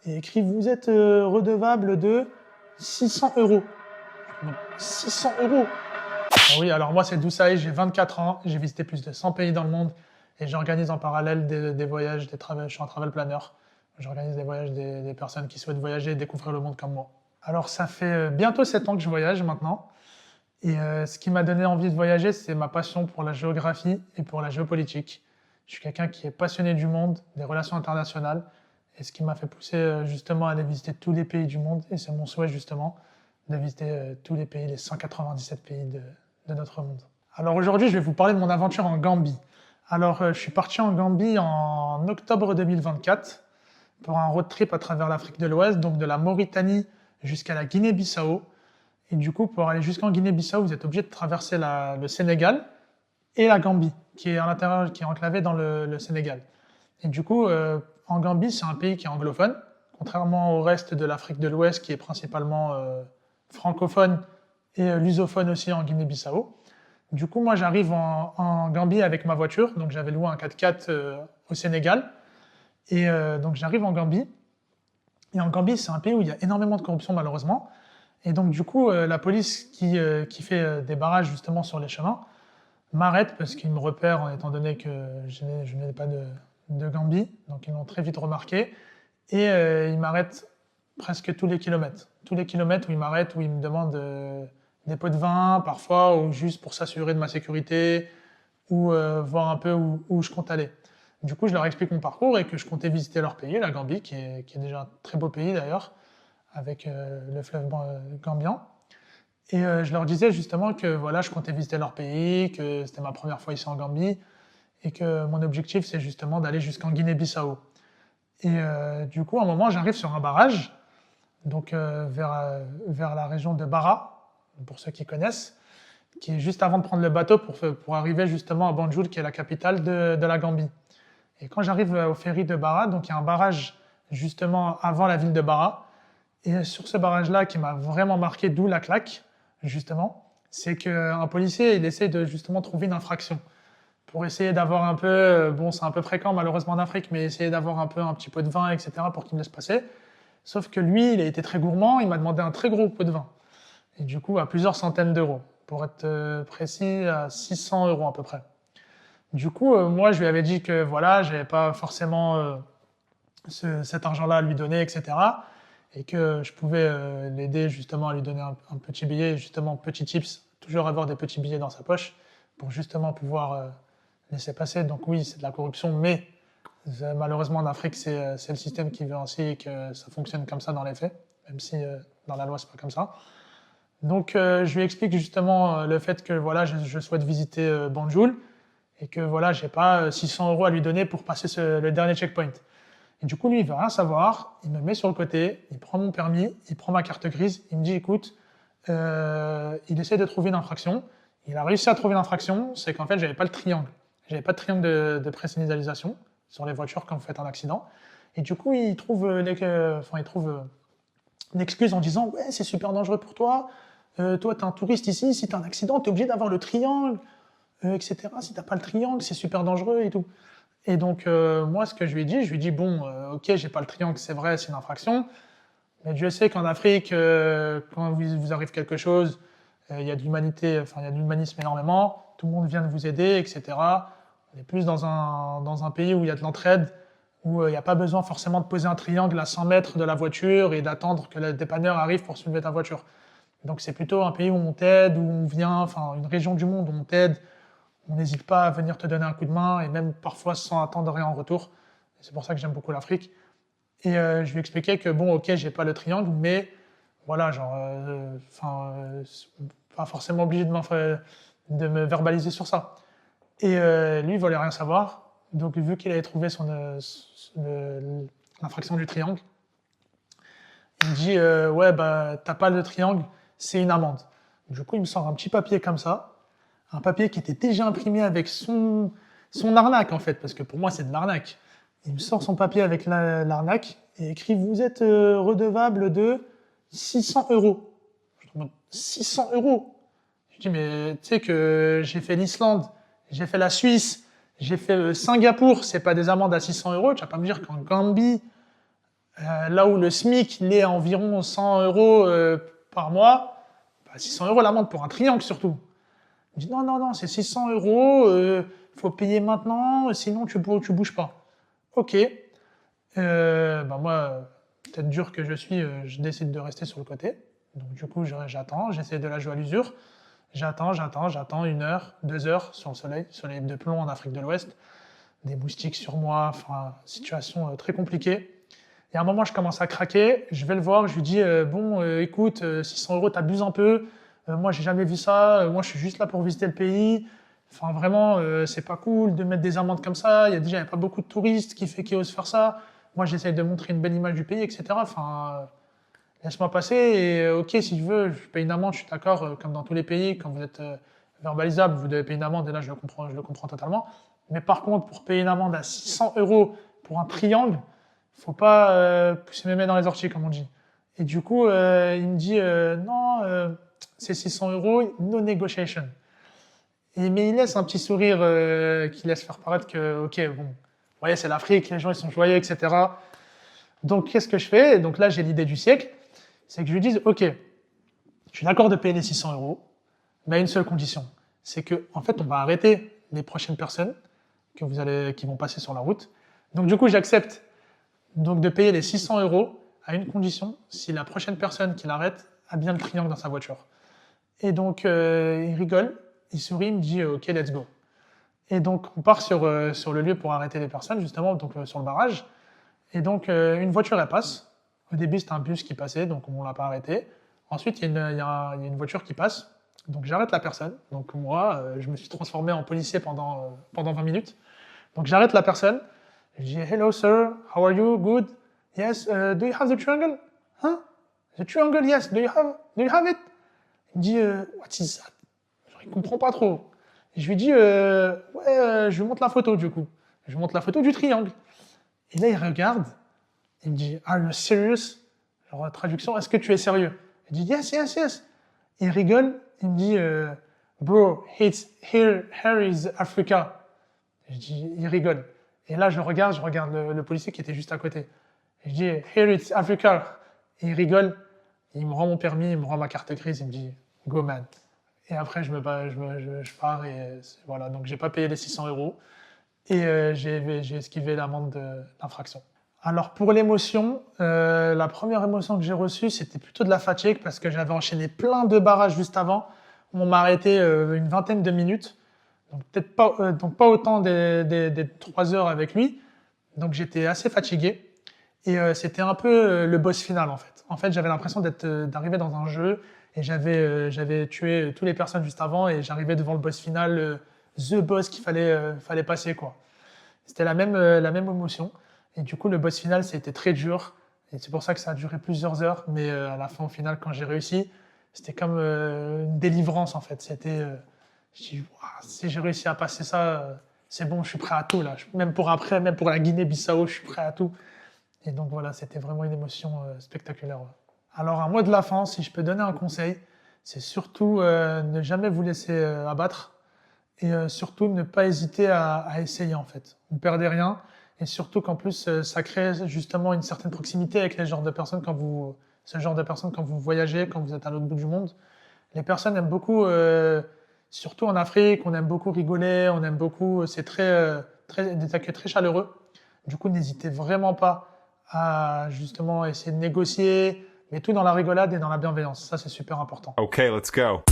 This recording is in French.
et écrit vous êtes redevable de 600 euros. 600 euros. Oui, alors moi c'est Doussaï, j'ai 24 ans, j'ai visité plus de 100 pays dans le monde et j'organise en parallèle des voyages, je suis un travel planner. J'organise des voyages des personnes qui souhaitent voyager et découvrir le monde comme moi. Alors ça fait bientôt 7 ans que je voyage maintenant. Et ce qui m'a donné envie de voyager, c'est ma passion pour la géographie et pour la géopolitique. Je suis quelqu'un qui est passionné du monde, des relations internationales, et ce qui m'a fait pousser justement à aller visiter tous les pays du monde, et c'est mon souhait justement de visiter tous les pays, les 197 pays de notre monde. Alors aujourd'hui, je vais vous parler de mon aventure en Gambie. Alors je suis parti en Gambie en octobre 2024 pour un road trip à travers l'Afrique de l'Ouest, donc de la Mauritanie jusqu'à la Guinée-Bissau. Et du coup, pour aller jusqu'en Guinée-Bissau, vous êtes obligé de traverser le Sénégal et la Gambie, qui est à l'intérieur, qui est enclavée dans le Sénégal. Et du coup, en Gambie, c'est un pays qui est anglophone, contrairement au reste de l'Afrique de l'Ouest, qui est principalement francophone et lusophone aussi en Guinée-Bissau. Du coup, moi, j'arrive en Gambie avec ma voiture, donc j'avais loué un 4x4 au Sénégal, et donc j'arrive en Gambie. Et en Gambie, c'est un pays où il y a énormément de corruption, malheureusement. Et donc, du coup, la police qui fait des barrages justement sur les chemins m'arrête parce qu'ils me repèrent en étant donné que je n'ai pas de Gambie. Donc, ils m'ont très vite remarqué. Et ils m'arrêtent presque tous les kilomètres. Tous les kilomètres où ils m'arrêtent, où ils me demandent des pots de vin parfois, ou juste pour s'assurer de ma sécurité, ou voir un peu où je compte aller. Du coup, je leur explique mon parcours et que je comptais visiter leur pays, la Gambie, qui est déjà un très beau pays d'ailleurs, avec le fleuve Gambien. Et je leur disais justement que voilà, je comptais visiter leur pays, que c'était ma première fois ici en Gambie, et que mon objectif, c'est justement d'aller jusqu'en Guinée-Bissau. Et du coup, à un moment, j'arrive sur un barrage, donc vers la région de Bara, pour ceux qui connaissent, qui est juste avant de prendre le bateau pour arriver justement à Banjul, qui est la capitale de la Gambie. Et quand j'arrive au ferry de Bara, donc il y a un barrage justement avant la ville de Bara, et sur ce barrage-là qui m'a vraiment marqué, d'où la claque, justement, c'est qu'un policier, il essaie de justement trouver une infraction pour essayer d'avoir un peu, bon c'est un peu fréquent malheureusement en Afrique, mais essayer d'avoir un peu un petit pot de vin, etc. pour qu'il me laisse passer. Sauf que lui, il a été très gourmand, il m'a demandé un très gros pot de vin. Et du coup, à plusieurs centaines d'euros. Pour être précis, à 600 euros à peu près. Du coup, moi, je lui avais dit que voilà, j'avais pas forcément cet argent-là à lui donner, etc. Et que je pouvais l'aider justement à lui donner un petit billet, justement petit tips, toujours avoir des petits billets dans sa poche pour justement pouvoir laisser passer. Donc oui, c'est de la corruption, mais malheureusement en Afrique, c'est le système qui veut ainsi et que ça fonctionne comme ça dans les faits, même si dans la loi, c'est pas comme ça. Donc je lui explique justement le fait que voilà, je souhaite visiter Banjul et que voilà, j'ai pas 600 euros à lui donner pour passer le dernier checkpoint. Et du coup, lui, il veut rien savoir, il me met sur le côté, il prend mon permis, il prend ma carte grise, il me dit, écoute, il essaie de trouver une infraction, il a réussi à trouver l'infraction, c'est qu'en fait, j'avais pas le triangle. J'avais pas de triangle de présignalisation sur les voitures quand vous faites un accident. Et du coup, il trouve, une excuse en disant, ouais, c'est super dangereux pour toi, toi, t'es un touriste ici, si t'as un accident, t'es obligé d'avoir le triangle, etc. Si t'as pas le triangle, c'est super dangereux et tout. Et donc, moi, ce que je lui ai dit, bon, ok, j'ai pas le triangle, c'est vrai, c'est une infraction, mais Dieu sait qu'en Afrique, quand vous arrive quelque chose, il y a de l'humanité, enfin, il y a de l'humanisme énormément, tout le monde vient de vous aider, etc. On est plus dans un pays où il y a de l'entraide, où il n'y a pas besoin forcément de poser un triangle à 100 mètres de la voiture et d'attendre que le dépanneur arrive pour soulever ta voiture. Donc, c'est plutôt un pays où on t'aide, où on vient, enfin, une région du monde où on t'aide, on n'hésite pas à venir te donner un coup de main, et même parfois sans attendre rien en retour. C'est pour ça que j'aime beaucoup l'Afrique. Et je lui expliquais que bon, ok, j'ai pas le triangle, mais voilà, genre, pas forcément obligé de me verbaliser sur ça. Et lui, il voulait rien savoir. Donc, vu qu'il avait trouvé l'infraction du triangle, il me dit ouais, bah, t'as pas le triangle, c'est une amende. Du coup, il me sort un petit papier comme ça, un papier qui était déjà imprimé avec son arnaque en fait, parce que pour moi c'est de l'arnaque. Il me sort son papier avec l'arnaque et écrit vous êtes redevable de 600 euros. Je me dis 600 euros. Je dis mais tu sais que j'ai fait l'Islande, j'ai fait la Suisse, j'ai fait Singapour, c'est pas des amendes à 600 euros. Tu vas pas me dire qu'en Gambie, Là où le SMIC, il est à environ 100 euros par mois, 600 euros l'amende pour un triangle surtout. Il me dit non, c'est 600 euros, faut payer maintenant, sinon tu bouges pas. Ok. Moi, tête dure que je suis, je décide de rester sur le côté. Donc du coup, j'attends, j'essaie de la jouer à l'usure. J'attends 1 heure, 2 heures sur le soleil de plomb en Afrique de l'Ouest, des moustiques sur moi, enfin, situation très compliquée. Et à un moment, je commence à craquer, je vais le voir, je lui dis écoute, 600 euros, t'abuses un peu, moi j'ai jamais vu ça, moi je suis juste là pour visiter le pays. Enfin vraiment, c'est pas cool de mettre des amendes comme ça, il y a pas beaucoup de touristes qui osent faire ça. Moi j'essaye de montrer une belle image du pays, etc. Enfin, laisse-moi passer et ok, si tu veux, je paye une amende, je suis d'accord, comme dans tous les pays, quand vous êtes verbalisable, vous devez payer une amende et là je le comprends totalement. Mais par contre, pour payer une amende à 600 euros pour un triangle, faut pas pousser mes mains dans les orties, comme on dit. Et du coup, il me dit non, c'est 600 euros, no negotiation. Mais il laisse un petit sourire qui laisse faire paraître que, ok, bon, vous voyez, c'est l'Afrique, les gens ils sont joyeux, etc. Donc, qu'est-ce que je fais? Donc là, j'ai l'idée du siècle, c'est que je lui dise, ok, je suis d'accord de payer les 600 euros, mais à une seule condition, c'est que, en fait, on va arrêter les prochaines personnes qui vont passer sur la route. Donc, du coup, j'accepte donc de payer les 600 euros à une condition, si la prochaine personne qui l'arrête a bien le triangle dans sa voiture. Et donc, il rigole, il sourit, il me dit ok, let's go. Et donc, on part sur le lieu pour arrêter les personnes, justement, donc sur le barrage. Et donc, une voiture, elle passe. Au début, c'était un bus qui passait, donc on ne l'a pas arrêté. Ensuite, il y a une voiture qui passe. Donc, j'arrête la personne. Donc, moi, je me suis transformé en policier pendant 20 minutes. Donc, j'arrête la personne. Je dis hello, sir. How are you? Good? Yes. Do you have the triangle? Huh? The triangle, yes. Do you have it? Il me dit what is that? Genre, il comprend pas trop. Et je lui dis je lui montre la photo du coup. Je lui montre la photo du triangle. Et là, il regarde. Il me dit are you serious? Genre, traduction, est-ce que tu es sérieux? Il dit yes. Et il rigole. Il me dit bro, here is Africa. Je dis, il rigole. Et là, je regarde le policier qui était juste à côté. Et je dis, here it's Africa. Et il rigole. Il me rend mon permis, il me rend ma carte grise, il me dit, go man. Et après, je pars et voilà. Donc, j'ai pas payé les 600 euros et j'ai esquivé l'amende d'infraction. Alors, pour l'émotion, la première émotion que j'ai reçue, c'était plutôt de la fatigue parce que j'avais enchaîné plein de barrages juste avant. On m'a arrêté une vingtaine de minutes. Donc peut-être pas, pas autant des 3 heures avec lui. Donc j'étais assez fatigué. Et c'était un peu le boss final en fait. En fait, j'avais l'impression d'arriver dans un jeu et j'avais tué toutes les personnes juste avant et j'arrivais devant le boss final, the boss qu'il fallait passer quoi. C'était la même émotion. Et du coup, le boss final, c'était très dur. Et c'est pour ça que ça a duré plusieurs heures. Mais à la fin, au final, quand j'ai réussi, c'était comme une délivrance en fait. C'était je dis, si j'ai réussi à passer ça, c'est bon, je suis prêt à tout là. Même pour après, même pour la Guinée-Bissau, je suis prêt à tout. Et donc voilà, c'était vraiment une émotion spectaculaire. Alors, un mot de la fin, si je peux donner un conseil, c'est surtout ne jamais vous laisser abattre et surtout ne pas hésiter à essayer en fait. Vous ne perdez rien et surtout qu'en plus, ça crée justement une certaine proximité avec ce genre de personnes quand vous voyagez, quand vous êtes à l'autre bout du monde. Les personnes aiment beaucoup. Surtout en Afrique, on aime beaucoup rigoler, on aime beaucoup, c'est des accueils très chaleureux. Du coup, n'hésitez vraiment pas à justement essayer de négocier, mais tout dans la rigolade et dans la bienveillance. Ça, c'est super important. Okay, let's go.